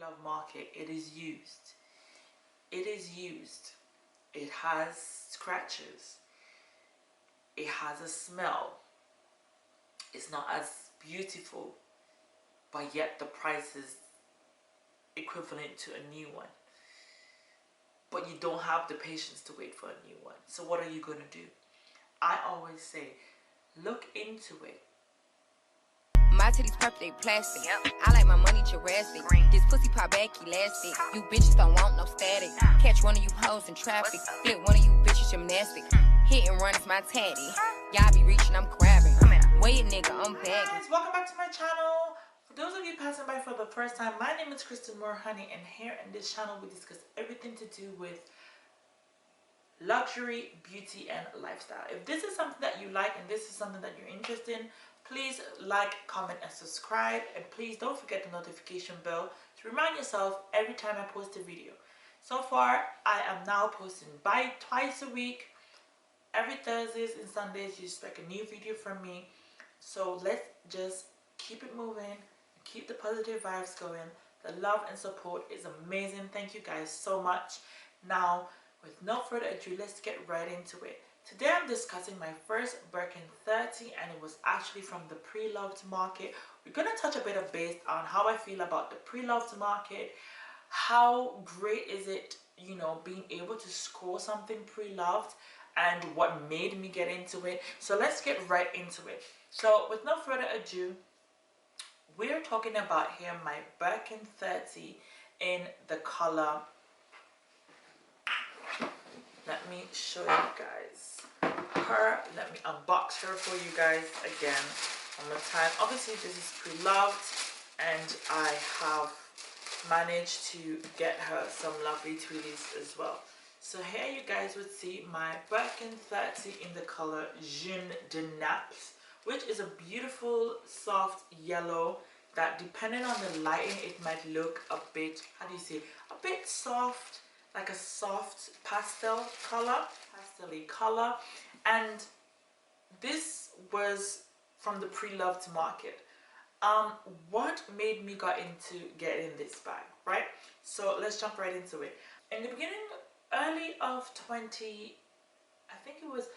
pre-loved market, it is used. It is used. It has scratches. It has a smell. It's not as beautiful, but yet the price is equivalent to a new one. But you don't have the patience to wait for a new one. So what are you going to do? I always say, look into it. My titties purple, they plastic. Yep. I like my money Jurassic. This pussy pop back elastic. You bitches don't want no static. Catch one of you hoes in traffic. Flip one of you bitches gymnastic. Hit and run is my tatty. Y'all be reaching, I'm grabbing. Wait, nigga, I'm bagging. Welcome back to my channel. For those of you passing by for the first time, my name is Kristen Honey, and here in this channel we discuss everything to do with luxury, beauty, and lifestyle. If this is something that you like and this is something that you're interested in, please like, comment, and subscribe. And please don't forget the notification bell to remind yourself every time I post a video. So far, I am now posting twice a week. Every Thursdays and Sundays, you expect a new video from me. So let's just keep it moving, keep the positive vibes going. The love and support is amazing. Thank you guys so much. Now, with no further ado, let's get right into it. Today I'm discussing my first Birkin 30, and it was actually from the pre-loved market. We're going to touch a bit of base on how I feel about the pre-loved market. How great is it, you know, being able to score something pre-loved, and what made me get into it. So let's get right into it. So with no further ado, we're talking about here my Birkin 30 in the color. Let me show you guys her. Let me unbox her for you guys again one more time. Obviously this is pre-loved, and I have managed to get her some lovely tweedies as well. So here you guys would see my Birkin 30 in the color Jeune de Naples, which is a beautiful soft yellow that, depending on the lighting, it might look a bit, how do you say, a bit soft, like a soft pastel color, pastel-y color. And this was from the pre-loved market. What made me get into getting this bag, right? So let's jump right into it. In the beginning, early of I think it was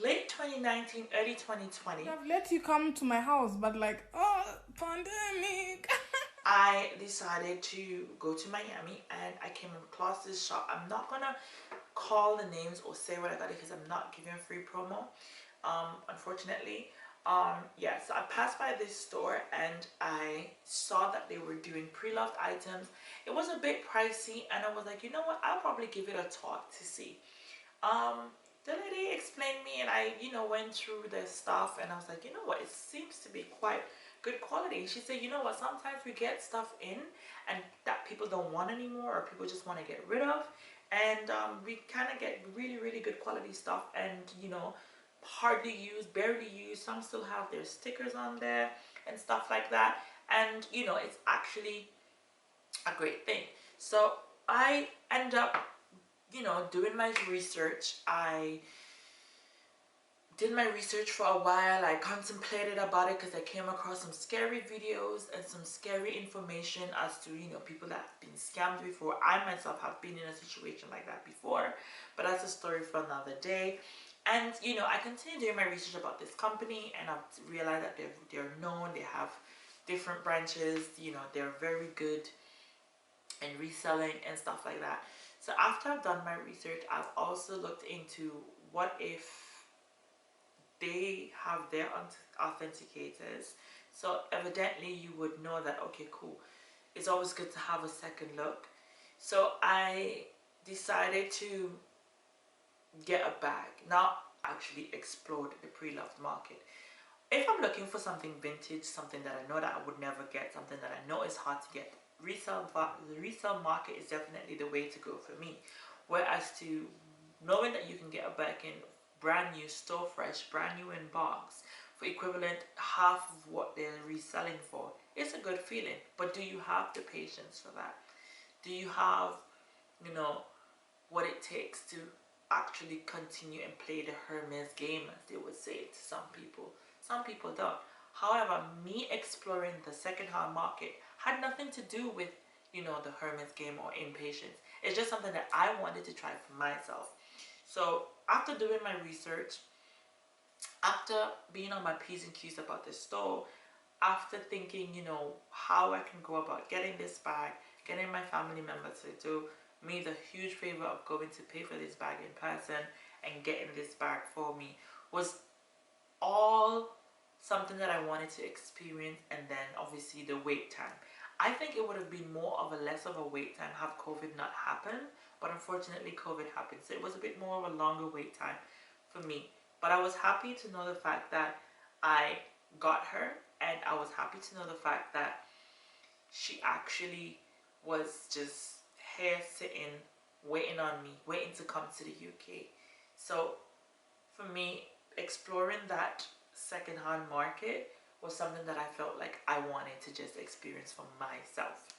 late 2019, early 2020. I've let you come to my house, but like, oh, pandemic. I decided to go to Miami, and I came across this shop. I'm not gonna call the names or say what I got it because I'm not giving free promo, unfortunately. Yeah, so I passed by this store and I saw that they were doing pre-loved items. It was a bit pricey, and I was like, you know what, I'll probably give it a talk to see. The lady explained me, and I, you know, went through the stuff, and I was like, you know what, it seems to be quite good quality. She said, you know what, sometimes we get stuff in and that people don't want anymore, or people just want to get rid of, and we kind of get really good quality stuff, and you know, hardly used, barely used. Some still have their stickers on there and stuff like that, and you know, it's actually a great thing. So I end up, you know, doing my research. I did my research for a while. I contemplated about it because I came across some scary videos and some scary information as to, you know, people that have been scammed before. I myself have been in a situation like that before, but that's a story for another day. And you know, I continued doing my research about this company, and I've realized that they're known, they have different branches, you know, they're very good in reselling and stuff like that. So after I've done my research, I've also looked into what if they have their authenticators. So evidently you would know that, okay, cool, it's always good to have a second look. So I decided to get a bag, not actually explored the pre-loved market. If I'm looking for something vintage, something that I know that I would never get, something that I know is hard to get, the resale market is definitely the way to go for me. Whereas to knowing that you can get a Birkin brand new, store fresh, brand new in box for equivalent half of what they're reselling for, it's a good feeling. But do you have the patience for that? Do you have, you know, what it takes to actually continue and play the Hermes game, as they would say to some people? Some people don't. However, me exploring the second-hand market had nothing to do with you know, the Hermes game or Impatience. It's just something that I wanted to try for myself. So after doing my research, after being on my P's and Q's about this store, after thinking, you know, how I can go about getting this bag, getting my family members to do me the huge favor of going to pay for this bag in person and getting this bag for me, was all something that I wanted to experience. And then obviously the wait time. I think it would have been more of a less of a wait time had COVID not happened, but unfortunately COVID happened, so it was a bit more of a longer wait time for me. But I was happy to know the fact that I got her, and I was happy to know the fact that she actually was just here sitting, waiting on me, waiting to come to the UK. So for me, exploring that secondhand market was something that I felt like I wanted to just experience for myself,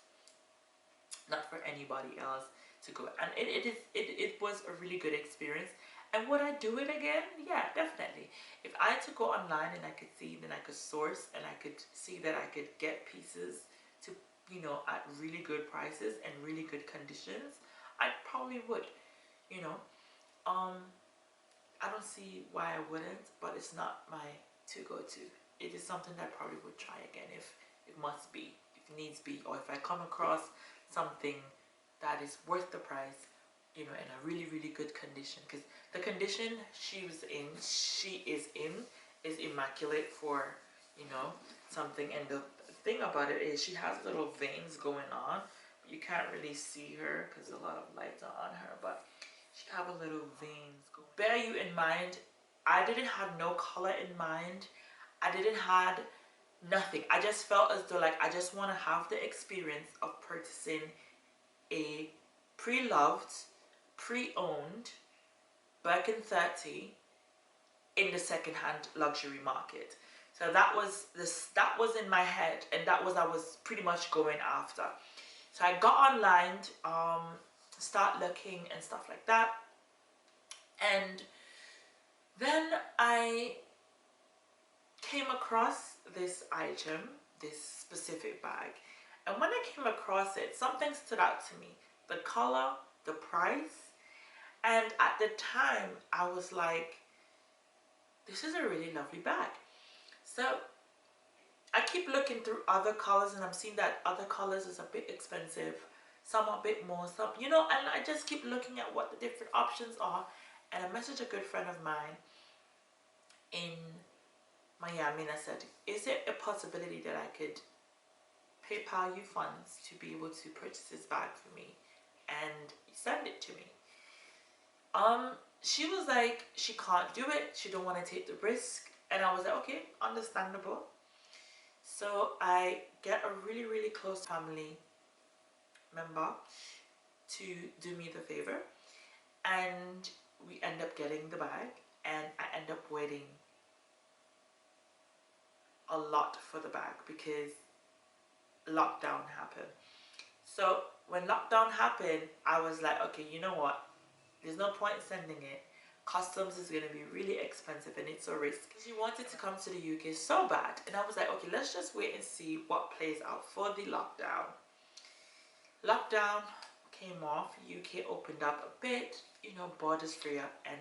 not for anybody else to go. And it was a really good experience. And would I do it again? Yeah, definitely. If I had to go online and I could see, then I could source and I could see that I could get pieces to, you know, at really good prices and really good conditions, I probably would, you know. I don't see why I wouldn't, but it's not my to-go-to. It is something that I probably would try again if it must be, if needs be, or if I come across something that is worth the price, you know, in a really, really good condition. Because the condition she is in is immaculate for, you know, something. And the thing about it is she has little veins going on. You can't really see her because a lot of lights are on her, but she have a little veins. Bear you in mind, I didn't have no color in mind. I didn't had nothing. I just felt as though like I just want to have the experience of purchasing a pre-loved, pre-owned Birkin 30 in the second-hand luxury market. So that was in my head, and that was I was pretty much going after. So I got online, start looking and stuff like that, and then I came across this item, this specific bag, and when I came across it, something stood out to me: the color, the price. And at the time I was like, this is a really lovely bag. So I keep looking through other colors, and I'm seeing that other colors is a bit expensive, some a bit more, some, you know, and I just keep looking at what the different options are. And I messaged a good friend of mine in Miami, and I said, is it a possibility that I could PayPal you funds to be able to purchase this bag for me and send it to me? She was like, she can't do it, she don't want to take the risk. And I was like, okay, understandable. So I get a really, really close family member to do me the favor, and we end up getting the bag, and I end up waiting a lot for the bag because lockdown happened. So when lockdown happened, I was like, okay, you know what, there's no point sending it. Customs is going to be really expensive and it's a risk. She wanted to come to the UK so bad, and I was like, okay, let's just wait and see what plays out for the lockdown. Lockdown came off, UK opened up a bit, you know, borders free up, and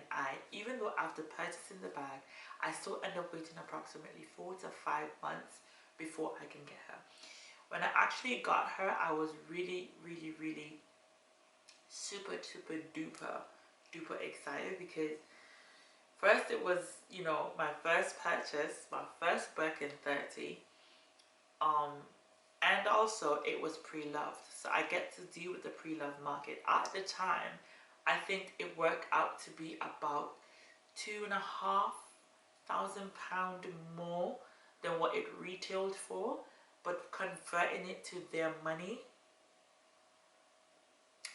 even though after purchasing the bag, I still end up waiting approximately 4 to 5 months before I can get her. When I actually got her, I was really, really, really super duper excited, because first it was, you know, my first purchase, my first Birkin 30, and also it was pre-loved, so I get to deal with the pre-loved market. At the time, I think it worked out to be about £2,500 more than what it retailed for, but converting it to their money,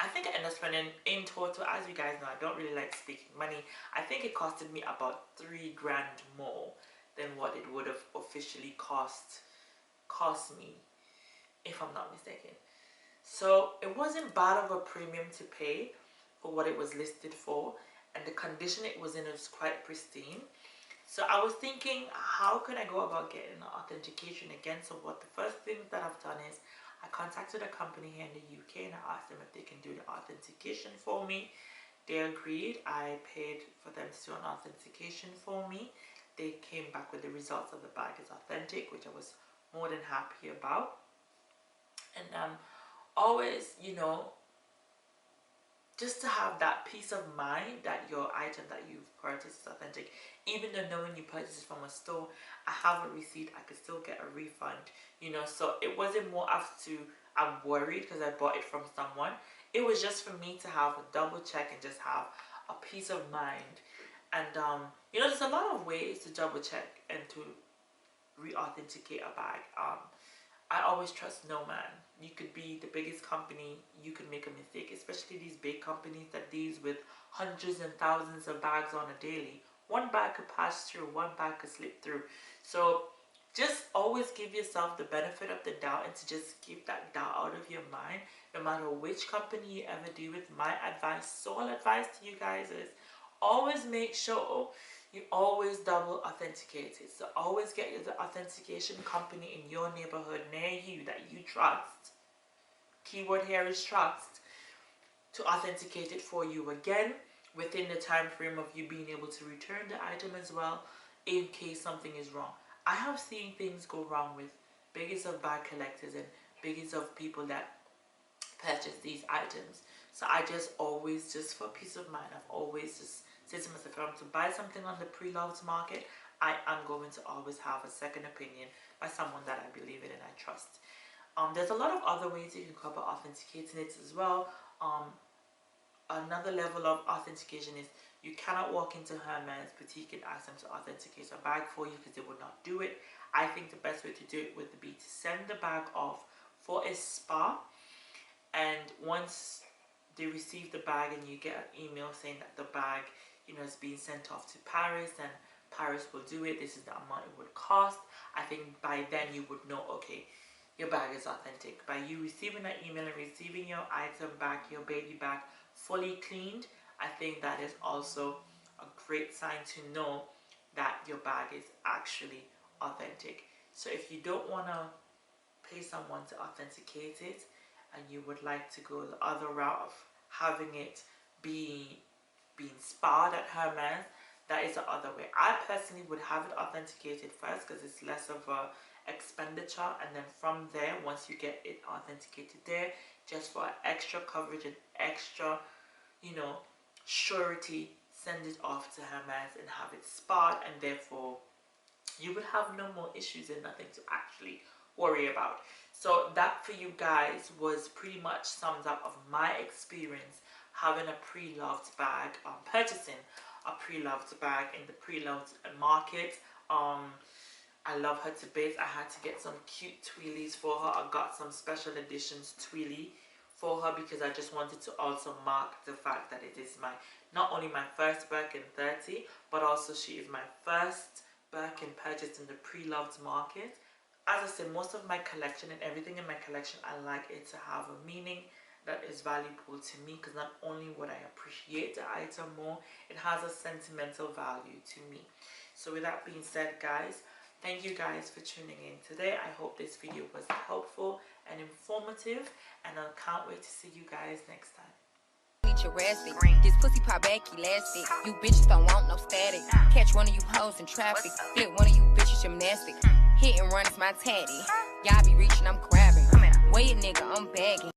I think I ended up spending in total, as you guys know, I don't really like speaking money, I think it costed me about £3 grand more than what it would have officially cost me, if I'm not mistaken. So it wasn't bad of a premium to pay for what it was listed for, and the condition it was in was quite pristine. So I was thinking, how could I go about getting an authentication again? So what the first thing that I've done is I contacted a company here in the UK and I asked them if they can do the authentication for me. They agreed. I paid for them to do an authentication for me. They came back with the results of the bag is authentic, which I was more than happy about. And always, you know, just to have that peace of mind that your item that you've purchased is authentic. Even though knowing you purchased it from a store, I have a receipt, I could still get a refund, you know. So it wasn't more I'm worried because I bought it from someone. It was just for me to have a double check and just have a peace of mind. And you know, there's a lot of ways to double check and to re-authenticate a bag. I always trust no man. You could be the biggest company, you could make a mistake, especially these big companies that deals with hundreds and thousands of bags on a daily. One bag could pass through, one bag could slip through. So just always give yourself the benefit of the doubt and to just keep that doubt out of your mind. No matter which company you ever deal with, my advice, sole advice to you guys is always make sure you always double authenticate it. So always get the authentication company in your neighborhood near you that you trust. Keyword here is trust, to authenticate it for you again within the time frame of you being able to return the item as well in case something is wrong. I have seen things go wrong with biggest of bag collectors and biggest of people that purchase these items. So I just always, just for peace of mind, I've always just said to myself, if I'm to buy something on the pre-loved market, I am going to always have a second opinion by someone that I believe in and I trust. There's a lot of other ways you can cover authenticating it as well. Another level of authentication is you cannot walk into Hermes boutique and ask them to authenticate a bag for you because they would not do it. I think the best way to do it would be to send the bag off for a spa, and once they receive the bag and you get an email saying that the bag, you know, is being sent off to Paris and Paris will do it, this is the amount it would cost. I think by then you would know, okay, your bag is authentic. By you receiving that email and receiving your item back, your baby bag fully cleaned, I think that is also a great sign to know that your bag is actually authentic. So if you don't want to pay someone to authenticate it and you would like to go the other route of having it being sparred at Hermes, that is the other way. I personally would have it authenticated first because it's less of a expenditure, and then from there, once you get it authenticated there, just for extra coverage and extra, you know, surety, send it off to Hermes and have it sparred, and therefore you would have no more issues and nothing to actually worry about. So that for you guys was pretty much sums up of my experience having a pre-loved bag, purchasing a pre-loved bag in the pre-loved market. I love her to bits. I had to get some cute twirlies for her. I got some special editions twirly for her because I just wanted to also mark the fact that it is not only my first Birkin 30, but also she is my first Birkin purchased in the pre-loved market. As I said, most of my collection and everything in my collection, I like it to have a meaning that is valuable to me, because not only would I appreciate the item more, it has a sentimental value to me. So with that being said, guys, thank you guys for tuning in today. I hope this video was helpful and informative, and I can't wait to see you guys next time. This pussy pop back elastic. You bitches don't want no static. Catch one of you hoes in traffic. Flip one of you bitches gymnastic. Hit and run is my taddy. Y'all be reaching, I'm grabbing. Wait, nigga, I'm bagging.